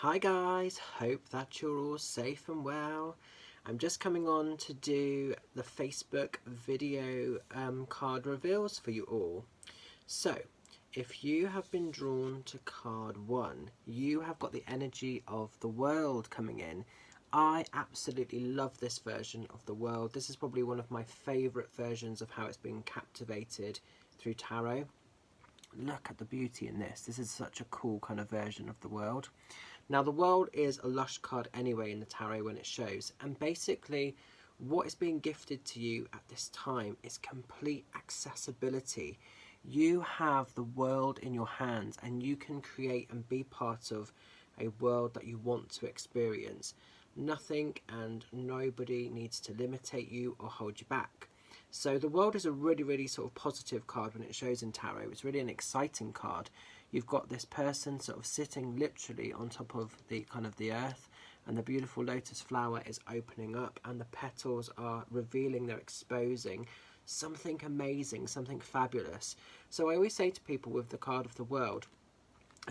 Hi guys, hope that you're all safe and well. I'm just coming on to do the Facebook video card reveals for you all. So, if you have been drawn to card 1, you have got the energy of the world coming in. I absolutely love this version of the world. This is probably one of my favourite versions of how it's been captivated through tarot. Look at the beauty in this. This is such a cool kind of version of the world. Now the world is a lush card anyway in the tarot when it shows, and basically what is being gifted to you at this time is complete accessibility. You have the world in your hands and you can create and be part of a world that you want to experience. Nothing and nobody needs to limitate you or hold you back. So the world is a really sort of positive card when it shows in tarot. It's really an exciting card. You've got this person sort of sitting literally on top of the the earth, and the beautiful lotus flower is opening up and the petals are revealing, they're exposing something amazing, something fabulous. So I always say to people with the card of the world,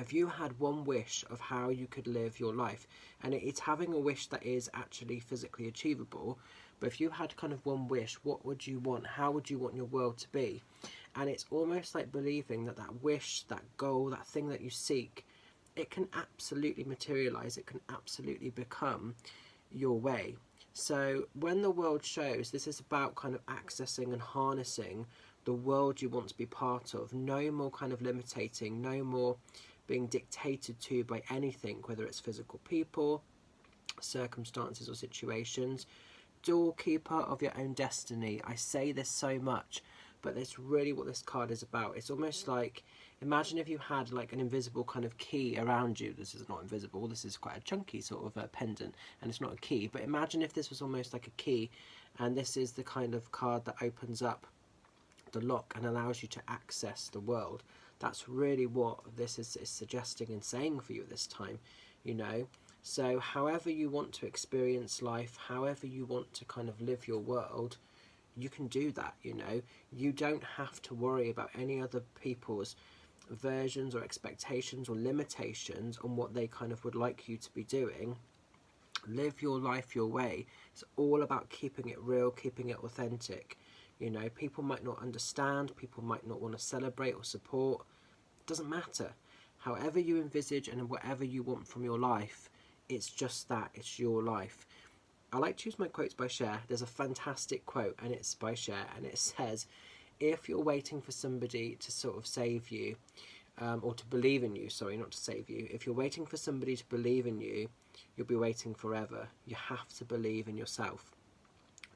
if you had one wish of how you could live your life, and it's having a wish that is actually physically achievable, but if you had kind of one wish, what would you want? How would you want your world to be? And it's almost like believing that that wish, that goal, that thing that you seek, it can absolutely materialize, it can absolutely become your way. So when the world shows, this is about kind of accessing and harnessing the world you want to be part of. No more kind of limiting, no more being dictated to by anything, whether it's physical people, circumstances or situations. Doorkeeper of your own destiny. I say this so much, but that's really what this card is about. It's almost like, imagine if you had like an invisible kind of key around you. This is not invisible, this is quite a chunky sort of a pendant, and it's not a key, but imagine if this was almost like a key, and this is the kind of card that opens up the lock and allows you to access the world. That's really what this is suggesting and saying for you at this time, you know. So however you want to experience life, however you want to kind of live your world, you can do that, you know. You don't have to worry about any other people's versions or expectations or limitations on what they kind of would like you to be doing. Live your life your way. It's all about keeping it real, keeping it authentic. You know, people might not understand, people might not want to celebrate or support. It doesn't matter. However you envisage and whatever you want from your life, it's just that, it's your life. I like to use my quotes by Cher. There's a fantastic quote and it's by Cher, and it says, if you're waiting for somebody to sort of save you, or to believe in you, sorry, not to save you. If you're waiting for somebody to believe in you, you'll be waiting forever. You have to believe in yourself.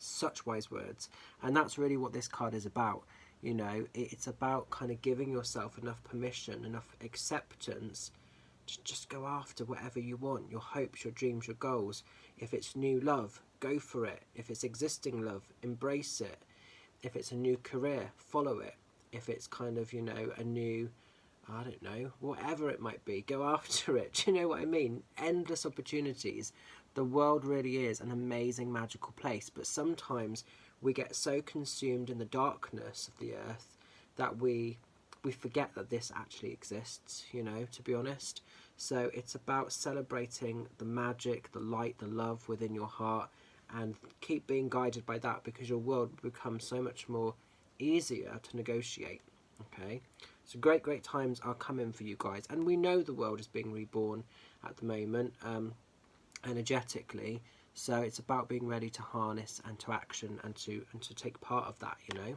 Such wise words. And that's really what this card is about. You know, it's about kind of giving yourself enough permission, enough acceptance to just go after whatever you want, your hopes, your dreams, your goals. If it's new love, go for it. If it's existing love, embrace it. If it's a new career, follow it. If it's kind of, you know, a new, I don't know, whatever it might be, go after it. Do you know what I mean? Endless opportunities. The world really is an amazing, magical place, but sometimes we get so consumed in the darkness of the earth that we forget that this actually exists, you know, to be honest. So it's about celebrating the magic, the light, the love within your heart, and keep being guided by that, because your world will become so much more easier to negotiate. Okay, so great times are coming for you guys, and we know the world is being reborn at the moment, energetically. So it's about being ready to harness and to action and to take part of that, you know.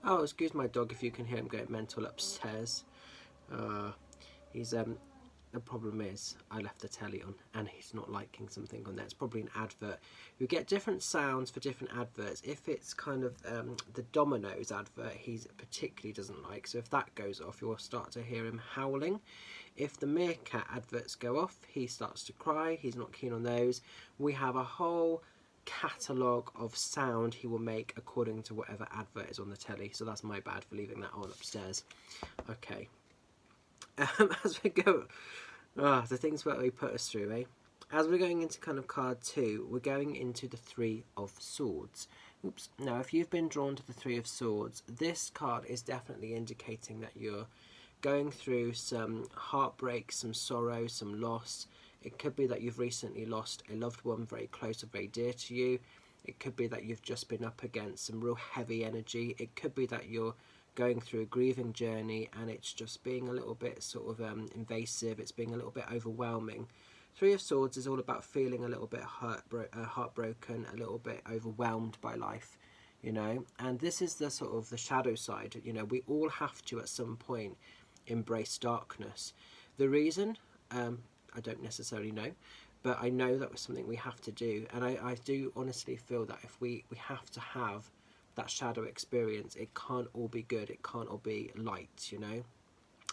Oh, excuse my dog if you can hear him going mental upstairs. He's the problem is I left the telly on and he's not liking something on there. It's probably an advert. You get different sounds for different adverts. If it's kind of the Domino's advert, he particularly doesn't like, so if that goes off, you'll start to hear him howling. If the Meerkat adverts go off, he starts to cry. He's not keen on those. We have a whole catalogue of sound he will make according to whatever advert is on the telly, so that's my bad for leaving that on upstairs. Okay. As we go, the things that we put us through, eh? As we're going into kind of card 2, we're going into the Three of Swords. Oops. Now, if you've been drawn to the Three of Swords, this card is definitely indicating that you're going through some heartbreak, some sorrow, some loss. It could be that you've recently lost a loved one very close or very dear to you. It could be that you've just been up against some real heavy energy. It could be that you're going through a grieving journey and it's just being a little bit sort of invasive. It's being a little bit overwhelming. Three of Swords is all about feeling a little bit heartbroken, a little bit overwhelmed by life, you know. And this is the sort of the shadow side. You know, we all have to at some point embrace darkness. The reason, I don't necessarily know, but I know that was something we have to do. And I do honestly feel that if we have to have that shadow experience, it can't all be good, it can't all be light, you know.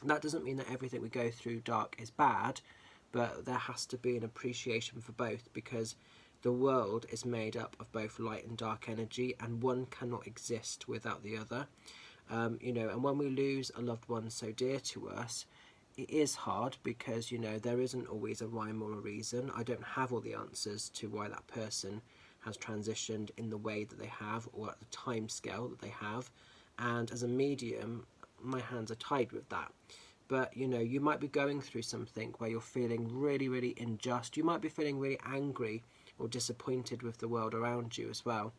And that doesn't mean that everything we go through dark is bad, but there has to be an appreciation for both, because the world is made up of both light and dark energy, and one cannot exist without the other. You know, and when we lose a loved one so dear to us, it is hard, because, you know, there isn't always a rhyme or a reason. I don't have all the answers to why that person has transitioned in the way that they have, or at the time scale that they have. And as a medium, my hands are tied with that. But, you know, you might be going through something where you're feeling really, really unjust. You might be feeling really angry or disappointed with the world around you as well.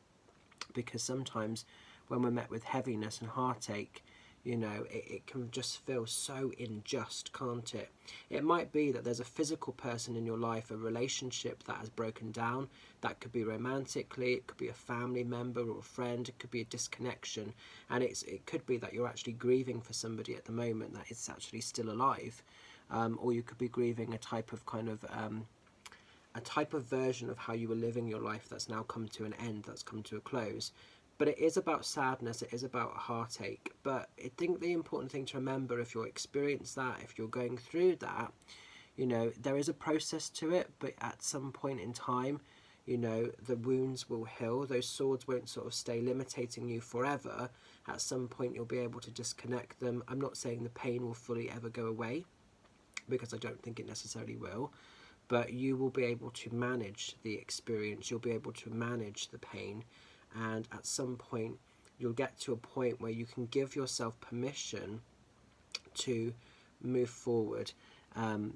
Because sometimes when we're met with heaviness and heartache, you know, it can just feel so unjust, can't it? It might be that there's a physical person in your life, a relationship that has broken down. That could be romantically, it could be a family member or a friend, it could be a disconnection. And it could be that you're actually grieving for somebody at the moment that is actually still alive. Or you could be grieving a type of version of how you were living your life that's now come to an end, that's come to a close. But it is about sadness, it is about heartache. But I think the important thing to remember, if you're experiencing that, if you're going through that, you know, there is a process to it, but at some point in time, you know, the wounds will heal. Those swords won't sort of stay limiting you forever. At some point, you'll be able to disconnect them. I'm not saying the pain will fully ever go away, because I don't think it necessarily will. But you will be able to manage the experience. You'll be able to manage the pain. And at some point, you'll get to a point where you can give yourself permission to move forward.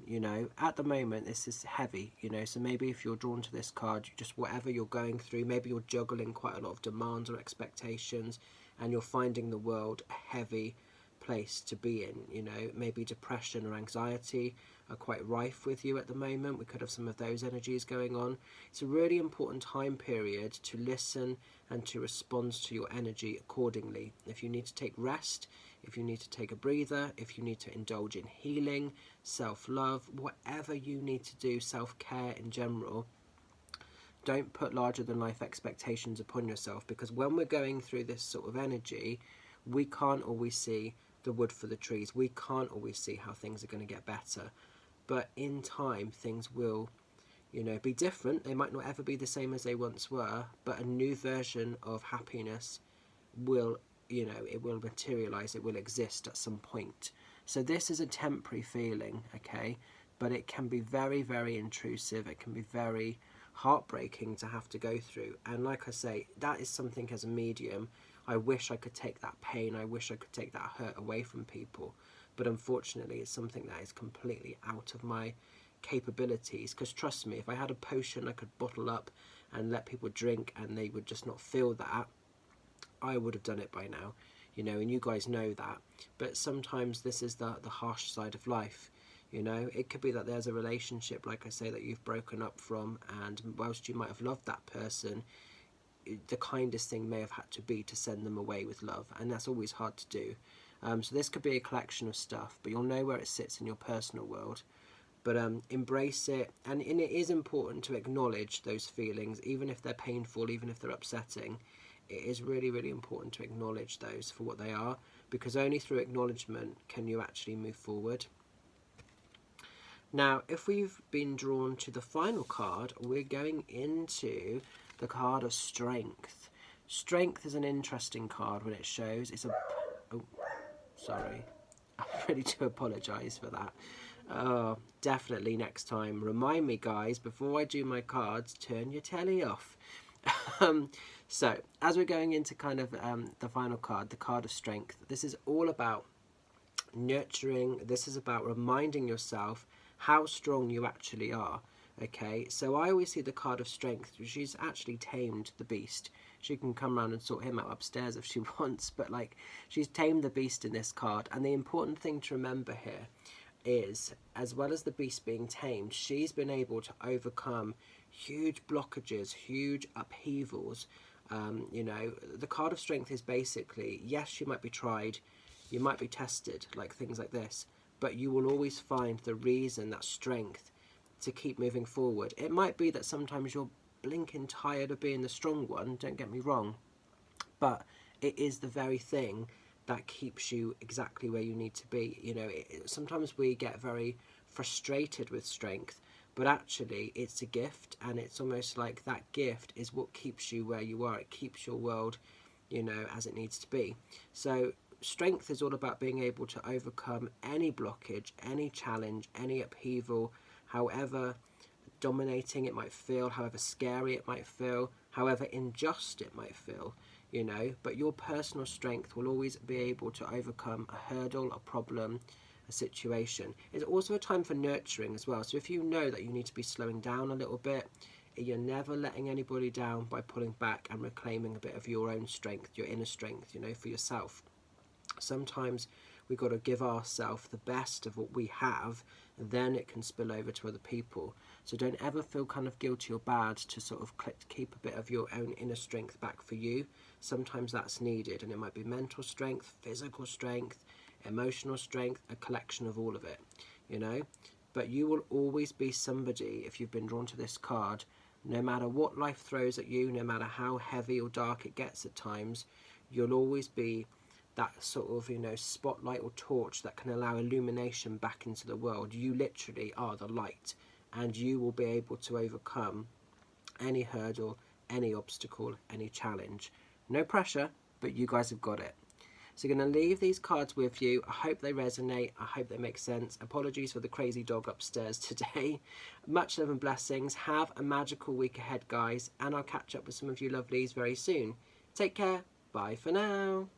You know, at the moment, this is heavy, you know, so maybe if you're drawn to this card, just whatever you're going through, maybe you're juggling quite a lot of demands or expectations, and you're finding the world a heavy place to be in. You know, maybe depression or anxiety are quite rife with you at the moment. We could have some of those energies going on. It's a really important time period to listen and to respond to your energy accordingly. If you need to take rest, if you need to take a breather, if you need to indulge in healing, self-love, whatever you need to do, self-care in general, don't put larger than life expectations upon yourself, because when we're going through this sort of energy, we can't always see the wood for the trees. We can't always see how things are going to get better. But in time, things will, you know, be different. They might not ever be the same as they once were, but a new version of happiness will, you know, it will materialize, it will exist at some point. So this is a temporary feeling, okay? But it can be very, very intrusive. It can be very heartbreaking to have to go through. And like I say, that is something as a medium, I wish I could take that pain, I wish I could take that hurt away from people. But unfortunately, it's something that is completely out of my capabilities. Because trust me, if I had a potion I could bottle up and let people drink and they would just not feel that, I would have done it by now, you know, and you guys know that. But sometimes this is the harsh side of life, you know. It could be that there's a relationship, like I say, that you've broken up from, and whilst you might have loved that person, the kindest thing may have had to be to send them away with love, and that's always hard to do. So this could be a collection of stuff, but you'll know where it sits in your personal world. But embrace it, and it is important to acknowledge those feelings, even if they're painful, even if they're upsetting. It is really, really important to acknowledge those for what they are, because only through acknowledgement can you actually move forward. Now, if we've been drawn to the final card, we're going into the card of Strength. Strength is an interesting card when it shows. It's a... Oh, sorry. I really do apologise for that. Oh, definitely next time. Remind me, guys, before I do my cards, turn your telly off. So, as we're going into kind of the final card, the card of Strength, this is all about nurturing. This is about reminding yourself how strong you actually are. Okay, so I always see the card of strength. She's actually tamed the beast. She can come around and sort him out upstairs if she wants, but like, she's tamed the beast in this card. And the important thing to remember here is, as well as the beast being tamed, she's been able to overcome huge blockages, huge upheavals. You know, the card of strength is basically, yes, you might be tried, you might be tested, like things like this, but you will always find the reason, that strength, to keep moving forward. It might be that sometimes you're blinking tired of being the strong one, don't get me wrong, but it is the very thing that keeps you exactly where you need to be. You know, sometimes we get very frustrated with strength, but actually it's a gift, and it's almost like that gift is what keeps you where you are. It keeps your world, you know, as it needs to be. So strength is all about being able to overcome any blockage, any challenge, any upheaval, however dominating it might feel, however scary it might feel, however unjust it might feel, you know, but your personal strength will always be able to overcome a hurdle, a problem, a situation. It's also a time for nurturing as well. So if you know that you need to be slowing down a little bit, you're never letting anybody down by pulling back and reclaiming a bit of your own strength, your inner strength, you know, for yourself. Sometimes we've got to give ourselves the best of what we have, and then it can spill over to other people. So don't ever feel kind of guilty or bad to sort of keep a bit of your own inner strength back for you. Sometimes that's needed, and it might be mental strength, physical strength, emotional strength, a collection of all of it, you know. But you will always be somebody, if you've been drawn to this card, no matter what life throws at you, no matter how heavy or dark it gets at times, you'll always be that sort of, you know, spotlight or torch that can allow illumination back into the world. You literally are the light, and you will be able to overcome any hurdle, any obstacle, any challenge. No pressure, but you guys have got it. So I'm going to leave these cards with you. I hope they resonate. I hope they make sense. Apologies for the crazy dog upstairs today. Much love and blessings. Have a magical week ahead, guys, and I'll catch up with some of you lovelies very soon. Take care. Bye for now.